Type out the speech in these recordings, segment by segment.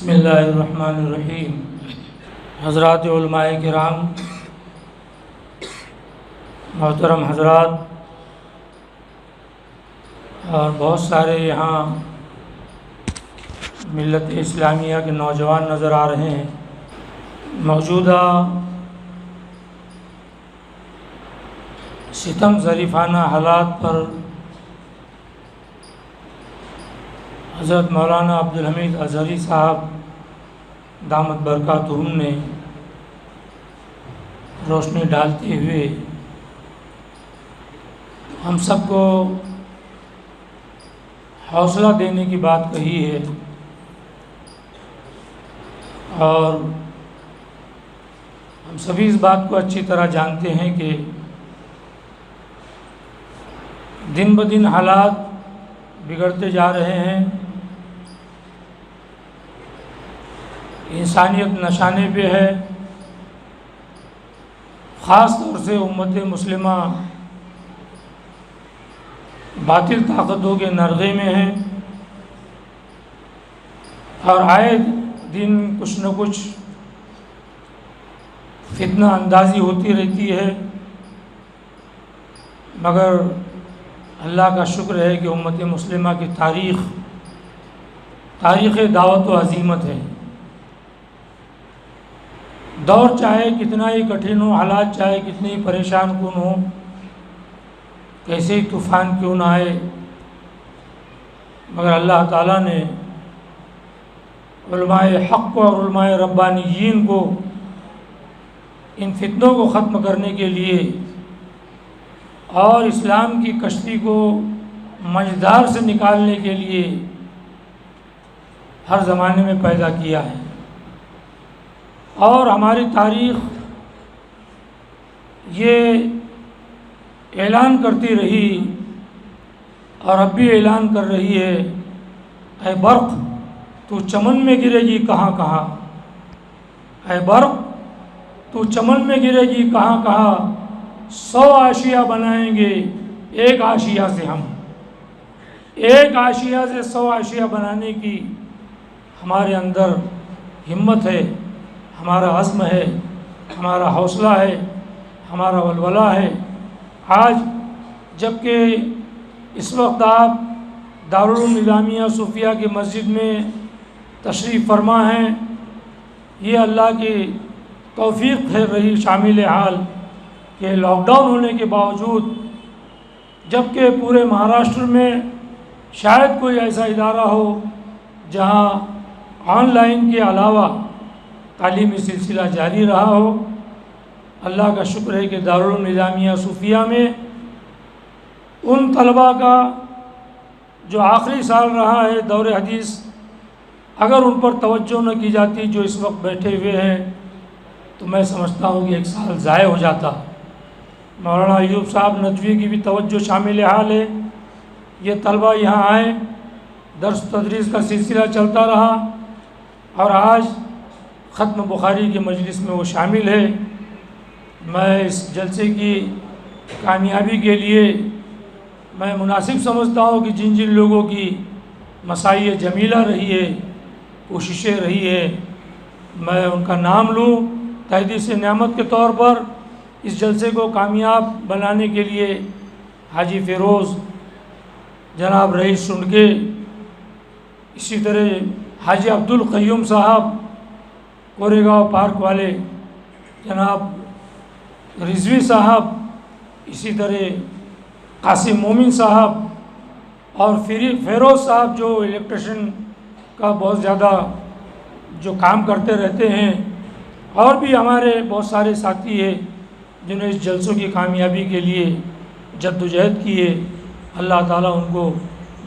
بسم اللہ الرحمن الرحیم۔ حضرات علماء کرام، محترم حضرات اور بہت سارے یہاں ملت اسلامیہ کے نوجوان نظر آ رہے ہیں۔ موجودہ ستم ظریفانہ حالات پر حضرت مولانا عبدالحمید اظہری صاحب دامت برکاتہم نے روشنی ڈالتے ہوئے ہم سب کو حوصلہ دینے کی بات کہی ہے، اور ہم سبھی اس بات کو اچھی طرح جانتے ہیں کہ دن بدن حالات بگڑتے جا رہے ہیں، انسانیت نشانے پہ ہے، خاص طور سے امت مسلمہ باطل طاقتوں کے نرغے میں ہے، اور آئے دن کچھ نہ کچھ فتنہ اندازی ہوتی رہتی ہے، مگر اللہ کا شکر ہے کہ امت مسلمہ کی تاریخ دعوت و عزیمت ہے۔ دور چاہے کتنا ہی کٹھن ہو، حالات چاہے کتنے ہی پریشان کن ہو، کیسے ہی طوفان کیوں نہ آئے، مگر اللہ تعالیٰ نے علماء حق کو اور علماء ربانیین کو ان فتنوں کو ختم کرنے کے لیے اور اسلام کی کشتی کو مجدار سے نکالنے کے لیے ہر زمانے میں پیدا کیا ہے، اور ہماری تاریخ یہ اعلان کرتی رہی اور اب بھی اعلان کر رہی ہے، اے برق تو چمن میں گرے گی کہاں کہاں، اے برق تو چمن میں گرے گی کہاں کہاں، 100 آشیاں بنائیں گے ایک آشیاء سے ہم، ایک آشیاء سے 100 آشیاء بنانے کی ہمارے اندر ہمت ہے، ہمارا عزم ہے، ہمارا حوصلہ ہے، ہمارا ولولہ ہے۔ آج جب کہ اس وقت آپ دارالعلوم نظامیہ صوفیہ کی مسجد میں تشریف فرما ہیں، یہ اللہ کی توفیق ہے رہی شامل حال کہ لاک ڈاؤن ہونے کے باوجود، جب کہ پورے مہاراشٹر میں شاید کوئی ایسا ادارہ ہو جہاں آن لائن کے علاوہ تعلیمی سلسلہ جاری رہا ہو، اللہ کا شکر ہے کہ دارالعلوم نظامیہ صوفیہ میں ان طلباء کا جو آخری سال رہا ہے دور حدیث، اگر ان پر توجہ نہ کی جاتی جو اس وقت بیٹھے ہوئے ہیں، تو میں سمجھتا ہوں کہ 1 سال ضائع ہو جاتا۔ مولانا ایوب صاحب ندوی کی بھی توجہ شامل حال ہے، یہ طلباء یہاں آئے، درس تدریس کا سلسلہ چلتا رہا، اور آج ختم بخاری کے مجلس میں وہ شامل ہے۔ میں اس جلسے کی کامیابی کے لیے میں مناسب سمجھتا ہوں کہ جن جن لوگوں کی مساعی جمیلہ رہی ہے، کوششیں رہی ہے، میں ان کا نام لوں تحدیث نعمت کے طور پر۔ اس جلسے کو کامیاب بنانے کے لیے حاجی فیروز، جناب رئیس سنڈکے، اسی طرح حاجی عبدالقیوم صاحب کوریگاؤں پارک والے، جناب رضوی صاحب، اسی طرح قاسم مومن صاحب، اور فیروز صاحب جو الیکٹریشن کا بہت زیادہ جو کام کرتے رہتے ہیں، اور بھی ہمارے بہت سارے ساتھی ہیں جنہوں نے اس جلسوں کی کامیابی کے لیے جدوجہد کی ہے۔ اللہ تعالیٰ ان کو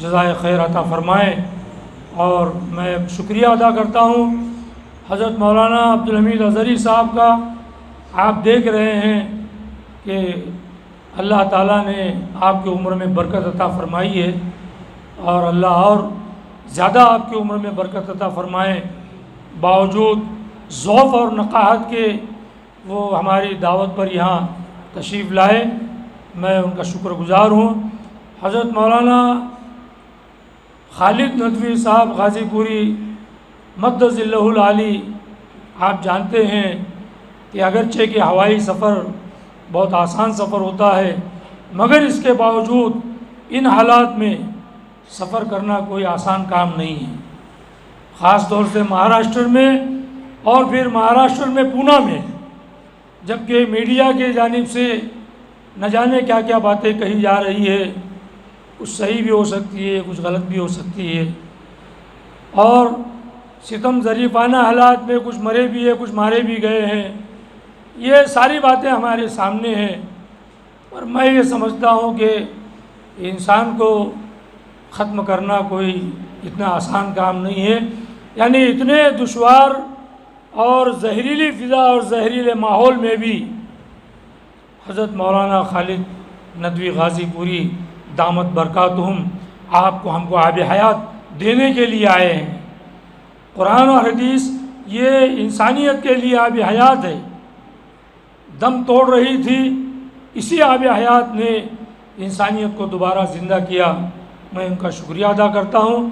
جزائے خیر عطا فرمائے، اور میں شکریہ ادا کرتا ہوں حضرت مولانا عبدالحمید اظہری صاحب کا۔ آپ دیکھ رہے ہیں کہ اللہ تعالیٰ نے آپ کی عمر میں برکت عطا فرمائی ہے، اور اللہ اور زیادہ آپ کی عمر میں برکت عطا فرمائے۔ باوجود ضعف اور نقاہت کے وہ ہماری دعوت پر یہاں تشریف لائے، میں ان کا شکر گزار ہوں۔ حضرت مولانا خالد ندوی صاحب غازی پوری مد ظلہ العالی، آپ جانتے ہیں کہ اگرچہ کہ ہوائی سفر بہت آسان سفر ہوتا ہے، مگر اس کے باوجود ان حالات میں سفر کرنا کوئی آسان کام نہیں ہے، خاص طور سے مہاراشٹر میں، اور پھر مہاراشٹر میں پونا میں، جبکہ میڈیا کے جانب سے نہ جانے کیا کیا باتیں کہی جا رہی ہے، کچھ صحیح بھی ہو سکتی ہے، کچھ غلط بھی ہو سکتی ہے، اور ستم ظریفانہ حالات میں کچھ مرے بھی ہیں، کچھ مارے بھی گئے ہیں، یہ ساری باتیں ہمارے سامنے ہیں۔ اور میں یہ سمجھتا ہوں کہ انسان کو ختم کرنا کوئی اتنا آسان کام نہیں ہے، یعنی اتنے دشوار اور زہریلی فضا اور زہریلے ماحول میں بھی حضرت مولانا خالد ندوی غازی پوری دامت برکاتہم آپ کو ہم کو آب حیات دینے کے لیے آئے ہیں۔ قرآن اور حدیث یہ انسانیت کے لیے آب حیات ہے، دم توڑ رہی تھی، اسی آب حیات نے انسانیت کو دوبارہ زندہ کیا۔ میں ان کا شکریہ ادا کرتا ہوں۔